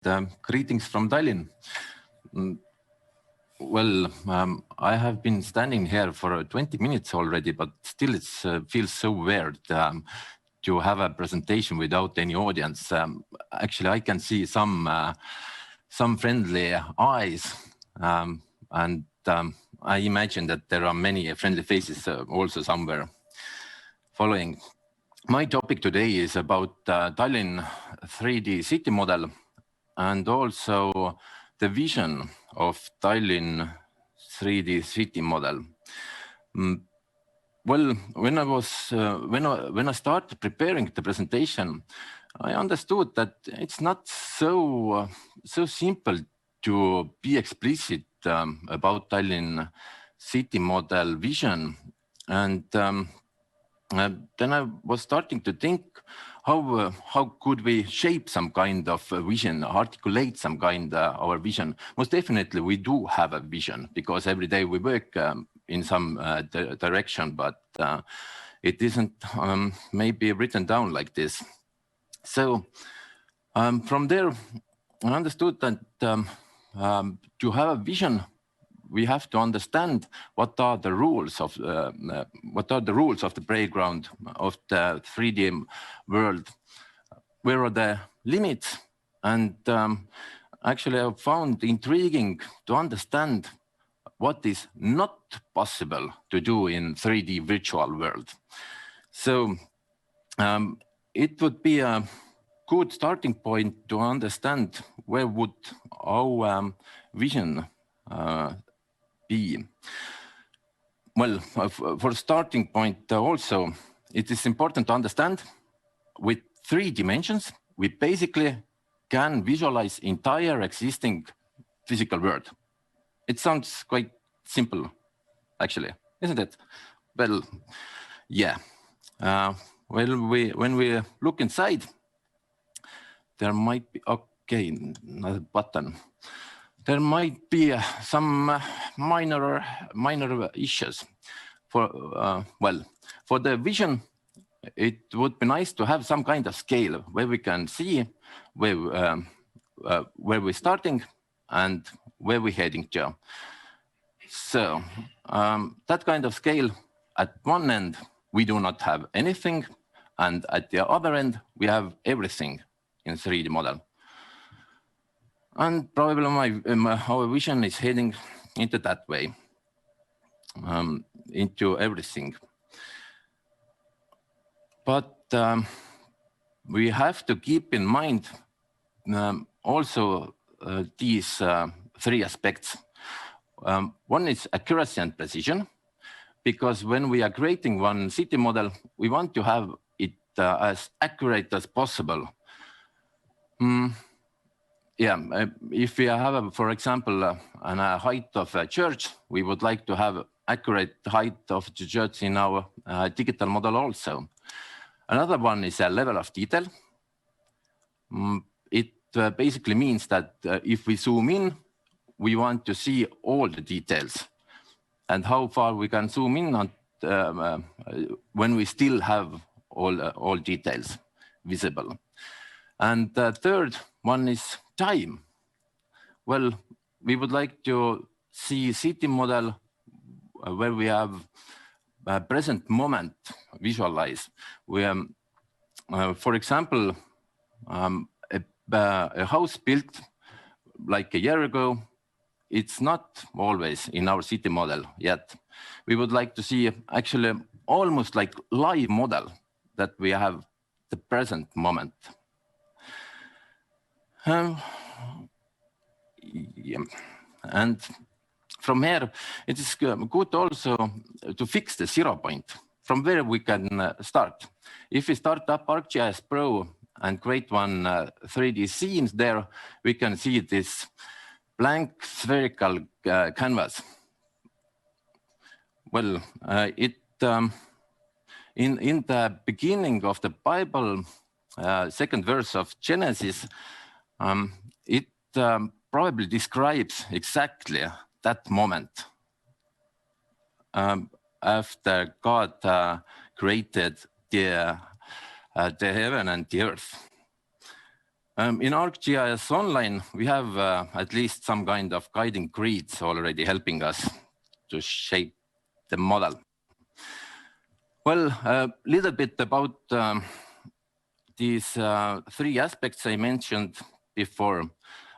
Greetings from Tallinn. Well, I have been standing here for 20 minutes already, but still it feels so weird to have a presentation without any audience. Actually, I can see some friendly eyes, and I imagine that there are many friendly faces also somewhere following. My topic today is about Tallinn 3D City Model and also the vision of Tallinn 3D City Model. Well, when I started preparing the presentation, I understood that it's not so simple to be explicit about Tallinn City Model vision, and then I was starting to think how could we shape some kind of vision, articulate some kind of our vision. Most definitely we do have a vision because every day we work in some direction, but it isn't maybe written down like this. So from there I understood that to have a vision, we have to understand what are the rules of the playground of the 3D world. Where are the limits? And actually, I found intriguing to understand what is not possible to do in 3D virtual world. So it would be a good starting point to understand where would our vision be. Well, for starting point also, it is important to understand with 3 dimensions, we basically can visualize entire existing physical world. It sounds quite simple, actually, isn't it? Well, yeah. When we look inside, there might be, okay, another button. There might be some minor issues. For the vision, it would be nice to have some kind of scale where we can see where we're starting and where we're heading to. So that kind of scale, at one end, we do not have anything, and at the other end, we have everything in 3D model. And probably our vision is heading into that way, into everything. But we have to keep in mind also these 3 aspects. One is accuracy and precision, because when we are creating one city model, we want to have it as accurate as possible. Yeah, if we have, for example, a height of a church, we would like to have accurate height of the church in our digital model also. Another one is a level of detail. It basically means that if we zoom in, we want to see all the details and how far we can zoom in on, when we still have all details visible. And the third one is time. Well, we would like to see city model where we have a present moment visualized. We, for example, a house built like a year ago, it's not always in our city model yet. We would like to see actually almost like live model that we have the present moment. Yeah. And from here, it is good also to fix the 0 point from where we can start. If we start up ArcGIS Pro and create one 3D scenes there, we can see this blank spherical canvas. Well, in the beginning of the Bible, 2nd verse of Genesis, it probably describes exactly that moment after God created the heaven and the earth. In ArcGIS Online, we have at least some kind of guiding grids already helping us to shape the model. Well, a little bit about these three aspects I mentioned before.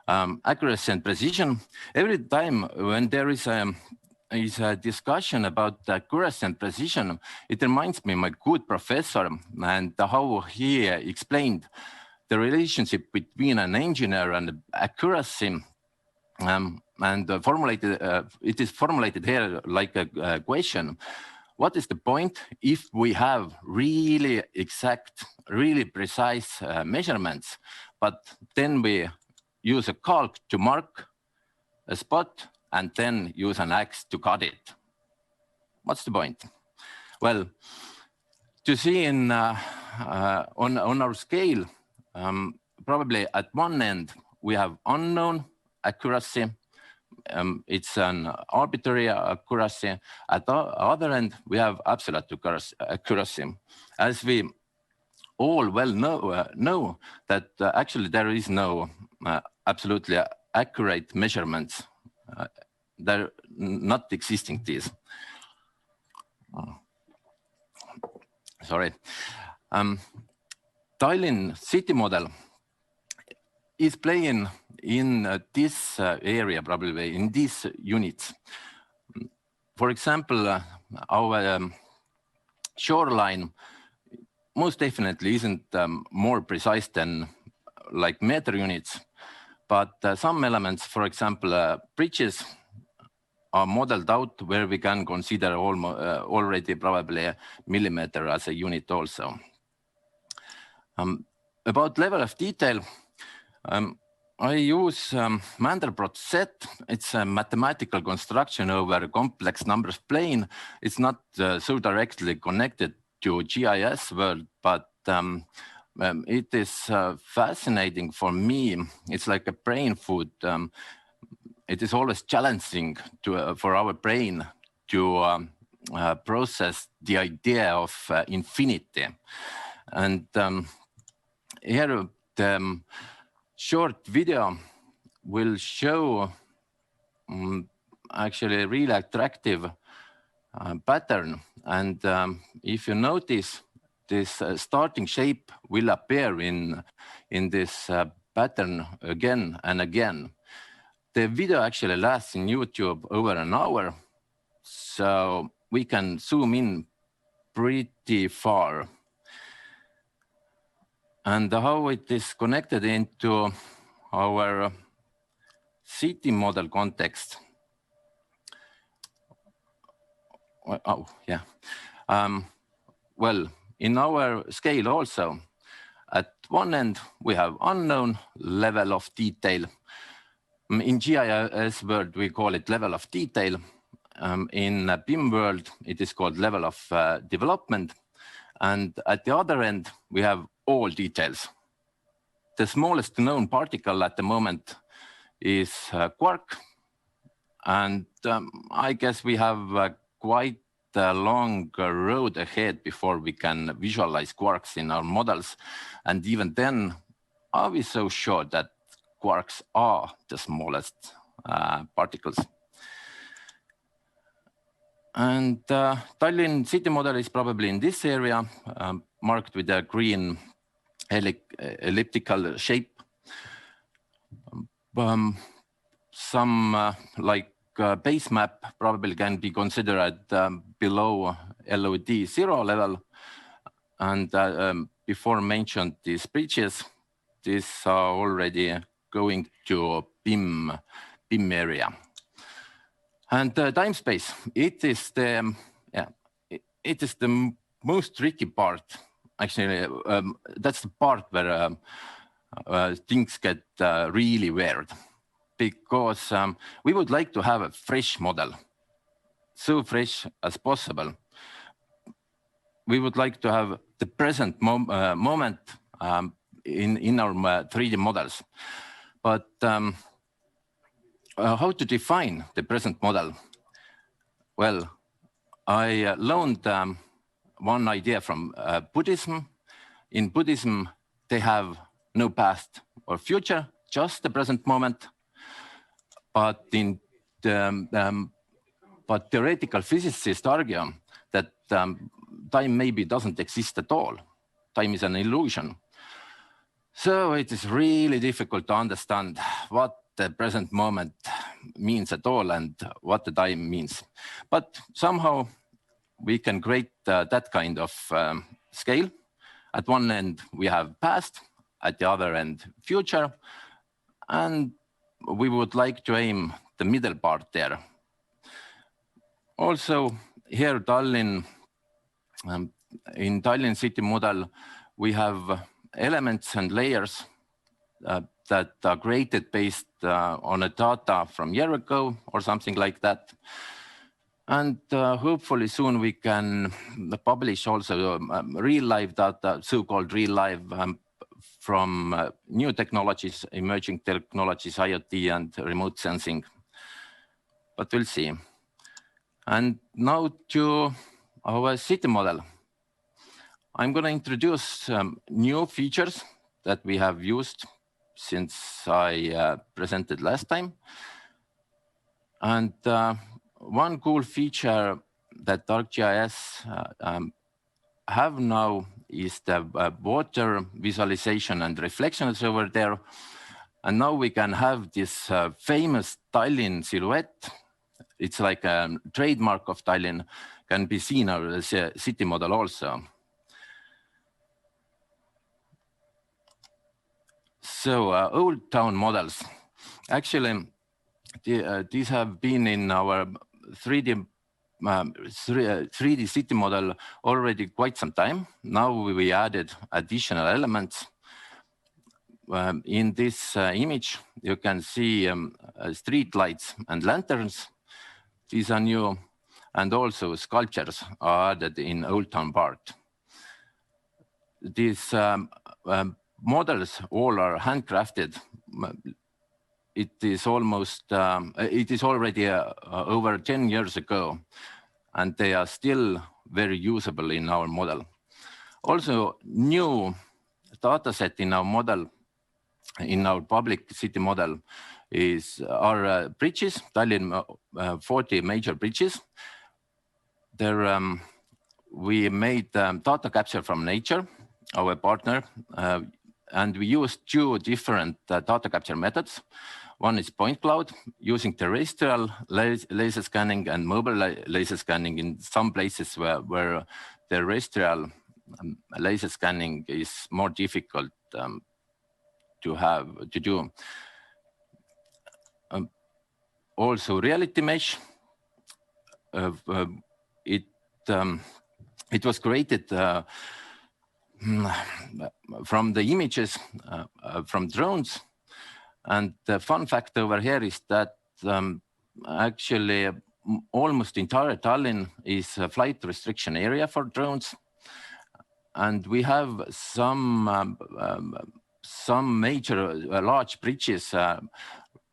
Accuracy and precision. Every time when there is a discussion about accuracy and precision, it reminds me of my good professor and how he explained the relationship between an engineer and accuracy, and it is formulated here like a question. What is the point if we have really exact, really precise measurements, but then we use a calc to mark a spot and then use an axe to cut it? What's the point? Well, to see on our scale, probably at one end, we have unknown accuracy. It's an arbitrary accuracy. At the other end, we have absolute accuracy. As we all well know that actually there is no absolutely accurate measurements. They're not existing these. Sorry. Tallinn City Model is playing in this area, probably in these units. For example, our shoreline most definitely isn't more precise than like meter units, but some elements, for example, bridges, are modeled out where we can consider already probably a millimeter as a unit also. About level of detail, I use Mandelbrot set. It's a mathematical construction over a complex numbers plane. It's not so directly connected to GIS world, but it is fascinating for me. It's like a brain food. It is always challenging for our brain to process the idea of infinity. And here the short video will show actually a really attractive pattern. And if you notice, this starting shape will appear in this pattern again and again. The video actually lasts in YouTube over an hour, so we can zoom in pretty far. And how it is connected into our city model context. Oh, yeah. Well, in our scale also, at one end, we have unknown level of detail. In GIS world, we call it level of detail. In BIM world, it is called level of development. And at the other end, we have all details. The smallest known particle at the moment is quark. And I guess we have quite a long road ahead before we can visualize quarks in our models. And even then, are we so sure that quarks are the smallest particles? And Tallinn City Model is probably in this area, marked with a green elliptical shape. Some like base map probably can be considered below LOD 0 level. And before mentioned these bridges, these are already going to BIM area. And time space, it is the most tricky part. Actually, that's the part where things get really weird, because we would like to have a fresh model, so fresh as possible. We would like to have the present moment in our 3D models. But how to define the present model? Well, I learned one idea from Buddhism. In Buddhism, they have no past, or future, just the present moment. But but theoretical physicists argue that time maybe doesn't exist at all. Time is an illusion. So it is really difficult to understand what the present moment means at all and what the time means. But somehow we can create that kind of scale. At one end, we have past, at the other end, future. And we would like to aim the middle part there. Also, here Tallinn, in Tallinn City Model, we have elements and layers that are created based on a data from a year ago or something like that. And hopefully soon we can publish also real life data, so-called real life from new technologies, emerging technologies, IoT and remote sensing. But we'll see. And now to our city model. I'm going to introduce new features that we have used since I presented last time. And one cool feature that ArcGIS have now is the water visualization and reflections over there. And now we can have this famous Tallinn silhouette. It's like a trademark of Tallinn, can be seen in our city model also. So old town models, actually, these have been in our 3D city model already quite some time. Now we added additional elements. In this image, you can see street lights and lanterns. These are new, and also sculptures are added in Old Town part. These models all are handcrafted. It is almost, it is already over 10 years ago, and they are still very usable in our model. Also, new data set in our model, in our public city model, is our bridges, Tallinn 40 major bridges. There, we made data capture from nature, our partner, and we used two different data capture methods. One is point cloud, using terrestrial laser scanning and mobile laser scanning in some places where terrestrial laser scanning is more difficult to do. Also, reality mesh. It was created from the images from drones. And the fun fact over here is that actually almost entire Tallinn is a flight restriction area for drones. And we have some major large bridges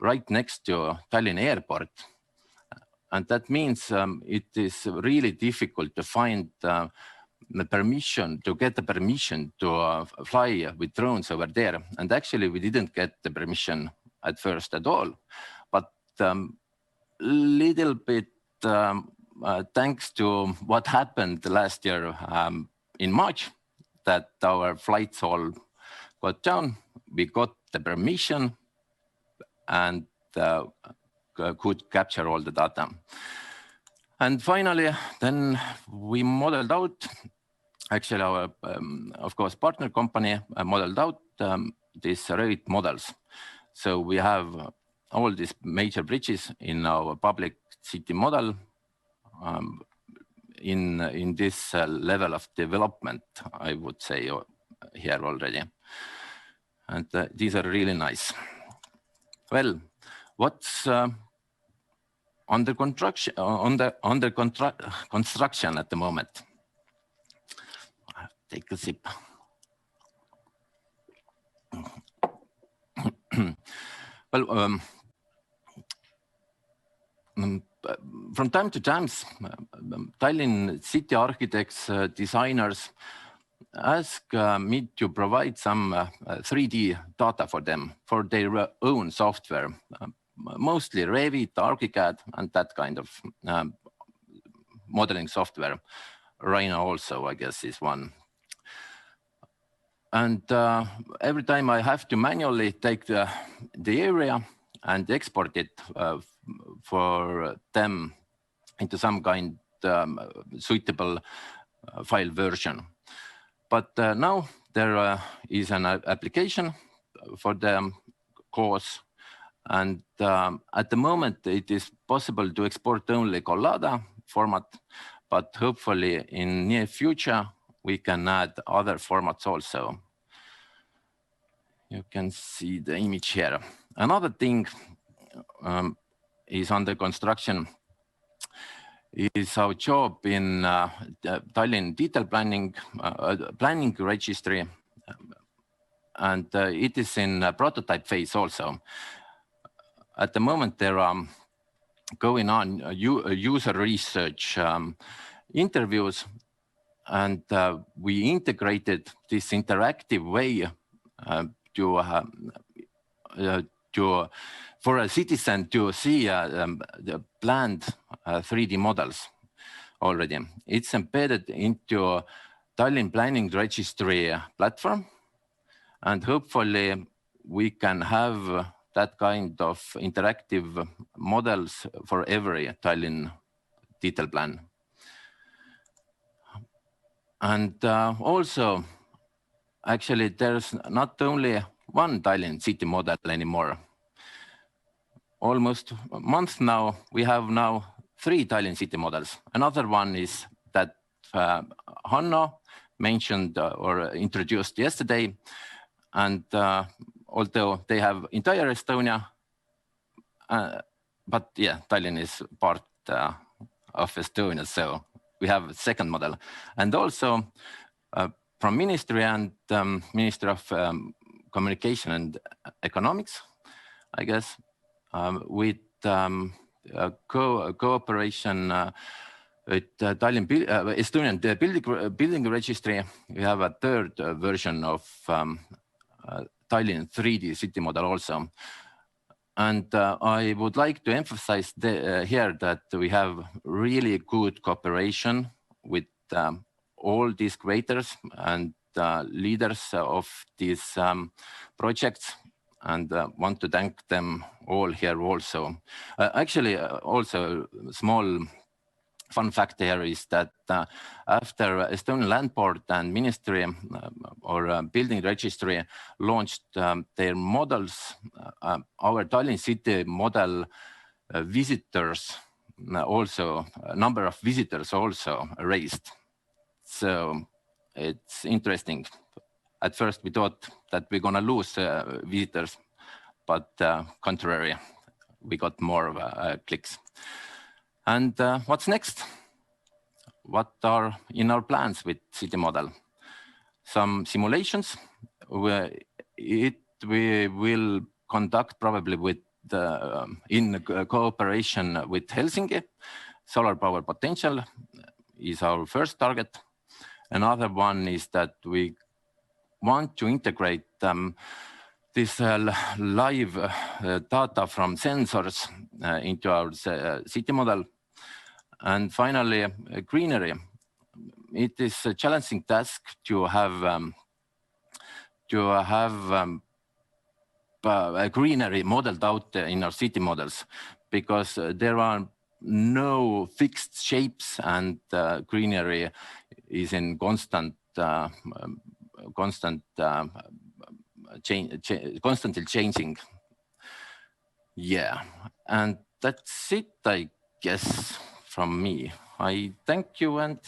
right next to Tallinn airport. And that means it is really difficult to find the permission, to get the permission to fly with drones over there. And actually, we didn't get the permission at first at all. But little bit thanks to what happened last year in March, that our flights all got down, we got the permission and could capture all the data. And finally, then we modeled out, actually our, of course, partner company modeled out these Revit models. So we have all these major bridges in our public city model in this level of development, I would say here already. And these are really nice. Well, what's under construction construction at the moment? Take a sip. Well, from time to time, Tallinn city architects, designers asked me to provide some 3D data for them, for their own software, mostly Revit, ArchiCAD, and that kind of modeling software. Rhino also, I guess, is one. And every time I have to manually take the area and export it for them into some kind suitable file version. But now there is an application for the course, and at the moment it is possible to export only Collada format, but hopefully in near future we can add other formats also. You can see the image here. Another thing is under construction is our job in the Tallinn detail planning registry, and it is in prototype phase also. At the moment, there are going on user research interviews, and we integrated this interactive way for a citizen to see the planned 3D models already. It's embedded into Tallinn Planning Registry platform, and hopefully we can have that kind of interactive models for every Tallinn detail plan. And also, actually, there's not only one Tallinn City Model anymore. Almost a month now, we have now 3 Tallinn City Models. Another one is that Hanno mentioned or introduced yesterday. And although they have entire Estonia, but yeah, Tallinn is part of Estonia, so we have a second model. And also from Ministry and Ministry of Communication and Economics, I guess, with cooperation with Estonian Building Registry, we have a third version of Tallinn 3D City Model also. And I would like to emphasize here that we have really good cooperation with all these creators and leaders of these projects, and want to thank them all here also. Actually, also small fun fact here is that after Estonian Land Board and Ministry or Building Registry launched their models, our Tallinn City Model visitors also, number of visitors also raised. So it's interesting. At first we thought that we're gonna lose visitors, but contrary, we got more clicks. And what's next? What are in our plans with City Model? Some simulations. We will conduct probably with in cooperation with Helsinki. Solar power potential is our first target. Another one is that we want to integrate this live data from sensors into our city model. And finally, greenery. It is a challenging task to have a greenery modeled out in our city models, because there are no fixed shapes, and greenery is in constantly changing. Yeah, and that's it, I guess, from me. I thank you and